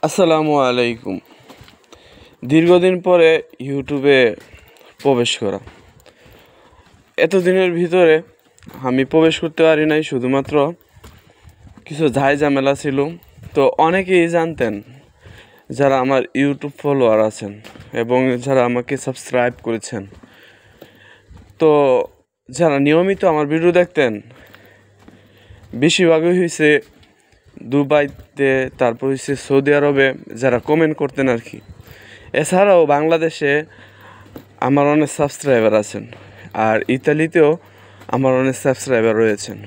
আসসালামু আলাইকুম। দীর্ঘদিন পরে ইউটিউবে প্রবেশ করা। এতদিনের ভিতরে আমি প্রবেশ করতে পারি নাই, শুধুমাত্র কিছু ঝামেলা ছিল। তো অনেকেই জানতেন যারা আমার ইউটিউব ফলোয়ার আছেন এবং যারা আমাকে সাবস্ক্রাইব করেছেন। তো যারা নিয়মিত আমার ভিডিও দেখতেন, বেশিরভাগই হয়েছে দুবাইতে, তারপর হচ্ছে সৌদি আরবে যারা কমেন্ট করতেন আর কি। এছাড়াও বাংলাদেশে আমার অনেক সাবস্ক্রাইবার আছেন, আর ইতালিতেও আমার অনেক সাবস্ক্রাইবার রয়েছেন।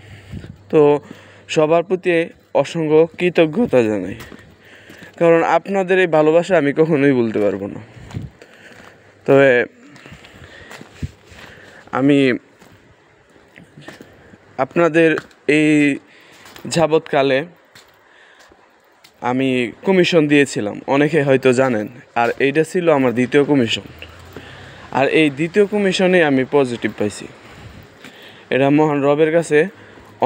তো সবার প্রতি অসংখ্য কৃতজ্ঞতা জানাই, কারণ আপনাদের এই ভালোবাসা আমি কখনোই বলতে পারবো না। তবে আমি আপনাদের এই যাবৎকালে আমি কমিশন দিয়েছিলাম, অনেকে হয়তো জানেন। আর এইটা ছিল আমার দ্বিতীয় কমিশন, আর এই দ্বিতীয় কমিশনে আমি পজিটিভ পাইছি। এটা মহান রবের কাছে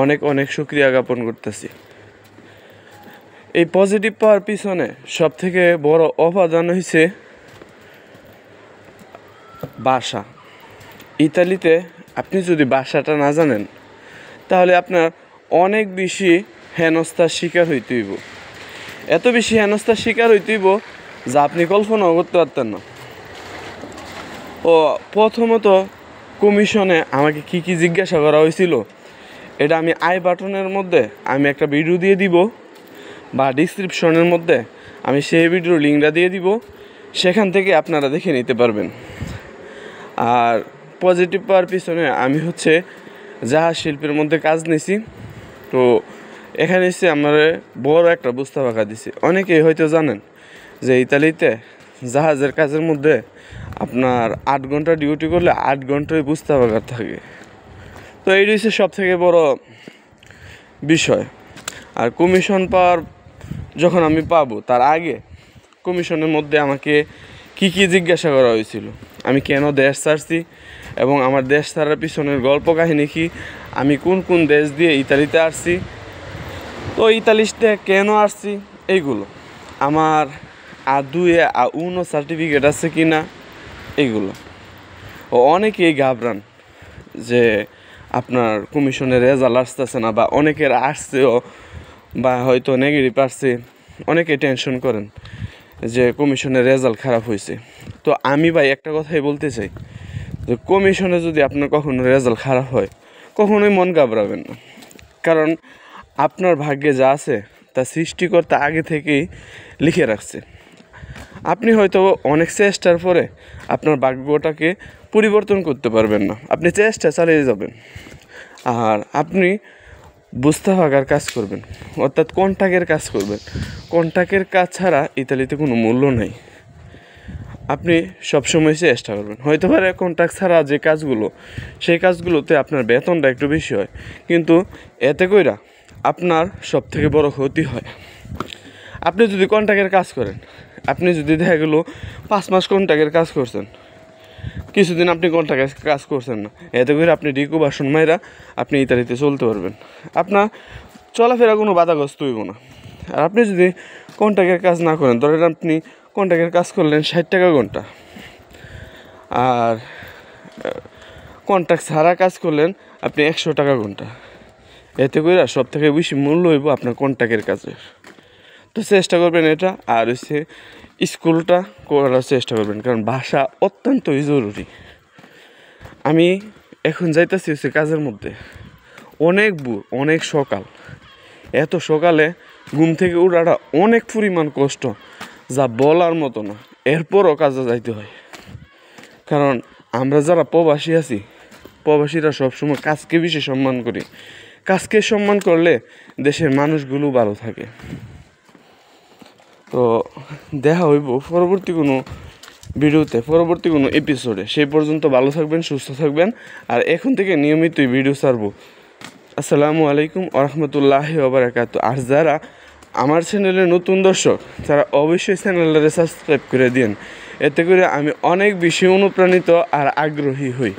অনেক অনেক শুকরিয়া জ্ঞাপন করতেছি। এই পজিটিভ পাওয়ার পিছনে সবথেকে বড় অবদান হয়েছে ভাষা। ইতালিতে আপনি যদি ভাষাটা না জানেন, তাহলে আপনার অনেক বেশি হেনস্থার শিকার হইতে হইব। এত বেশি হেনস্থার শিকার হইতে হইব যা আপনি কল্পনাও করতে পারতেন না। ও প্রথমত কমিশনে আমাকে কি জিজ্ঞাসা করা হয়েছিল, এটা আমি আই বাটনের মধ্যে আমি একটা ভিডিও দিয়ে দিব, বা ডিসক্রিপশনের মধ্যে আমি সেই ভিডিওর লিঙ্কটা দিয়ে দিব, সেখান থেকে আপনারা দেখে নিতে পারবেন। আর পজিটিভ পাওয়ার পিছনে আমি জাহাজ শিল্পের মধ্যে কাজ নিছি। তো এখানে এসে আমার বড় একটা বুঝতে পাকা দিছি। অনেকেই হয়তো জানেন যে ইতালিতে জাহাজের কাজের মধ্যে আপনার 8 ঘন্টা ডিউটি করলে 8 ঘন্টায় বুঝতে পাকা থাকে। তো এই হচ্ছে সব থেকে বড় বিষয়। আর কমিশন পাওয়ার যখন আমি পাবো, তার আগে কমিশনের মধ্যে আমাকে কি জিজ্ঞাসা করা হয়েছিল, আমি কেন দেশ ছাড়ছি এবং আমার দেশ ছাড়ার পিছনের গল্প কাহিনী কি, আমি কোন কোন দেশ দিয়ে ইতালিতে আসছি, তো ইতালিতে কেন আসছি, এইগুলো আমার আদুয়ে আউনো সার্টিফিকেট আছে কি না, এইগুলো। ও অনেকেই ঘাবড়ান যে আপনার কমিশনের রেজাল্ট আসতেছে না, বা অনেকের আসছেও বা হয়তো নেগেটিভ আসছে। অনেকে টেনশন করেন যে কমিশনের রেজাল্ট খারাপ হয়েছে। তো আমি ভাই একটা কথাই বলতে চাই, যে কমিশনে যদি আপনার কখনো রেজাল্ট খারাপ হয়, কখনোই মন ঘাবড়াবেন না। কারণ আপনার ভাগ্যে যা আছে তা সৃষ্টিকর্তা আগে থেকেই লিখে রাখছে। আপনি হয়তো অনেক চেষ্টার পরে আপনার ভাগ্যটাকে পরিবর্তন করতে পারবেন না, আপনি চেষ্টা চালিয়ে যাবেন। আর আপনি বুঝতে পাকার কাজ করবেন, অর্থাৎ কন্টাক্টের কাজ করবেন। কন্টাক্টের কাজ ছাড়া ইতালিতে কোনো মূল্য নেই। আপনি সবসময় চেষ্টা করবেন। হয়তো পারে কন্ট্রাক্ট ছাড়া যে কাজগুলো, সেই কাজগুলোতে আপনার বেতনটা একটু বেশি হয়, কিন্তু এতে কইরা আপনার সব থেকে বড় ক্ষতি হয়। আপনি যদি কন্ট্রাক্টের কাজ করেন, আপনি যদি দেখা গেলো 5 মাস কন্ট্রাক্টের কাজ করছেন, কিছুদিন আপনি কন্ট্রাক্টের কাজ করছেন না, এতে করে আপনি রিকুবাসন মাইরা আপনি ইতালিতে চলতে পারবেন। আপনার চলাফেরা কোনো বাধাগ্রস্ত হইব না। আর আপনি যদি কন্ট্রাক্টের কাজ না করেন, ধরেন আপনি কন্ট্রাক্টের কাজ করলেন 60 টাকা ঘন্টা, আর কন্ট্রাক্ট ছাড়া কাজ করলেন আপনি 100 টাকা ঘন্টা, এতে করে সব থেকে বেশি মূল্য হইব আপনার কন্ট্রাক্টের কাজের। তো চেষ্টা করবেন এটা। আর স্কুলটা করার চেষ্টা করবেন, কারণ ভাষা অত্যন্তই জরুরি। আমি এখন যাইতেছি কাজের মধ্যে, অনেক অনেক সকাল, এত সকালে ঘুম থেকে উঠাটা অনেক পরিমাণ কষ্ট, যা বলার মতো না। এরপরও কাজে যাইতে হয়, কারণ আমরা যারা প্রবাসী আছি, প্রবাসীরা সবসময় কাজকে বেশি সম্মান করি। কাজকে সম্মান করলে দেশের মানুষগুলো ভালো থাকে। তো দেখা হইব পরবর্তী কোনো ভিডিওতে, পরবর্তী কোনো এপিসোডে। সেই পর্যন্ত ভালো থাকবেন, সুস্থ থাকবেন। আর এখন থেকে নিয়মিতই ভিডিও ছাড়বো। আসসালামু আলাইকুম ওরহমতুল্লাহি ওবারাকাতুহু। আর যারা আমার চ্যানেলে নতুন দর্শক, তারা অবশ্যই চ্যানেলটাকে সাবস্ক্রাইব করে দিন, এতে করে আমি অনেক বেশি অনুপ্রাণিত আর আগ্রহী হই।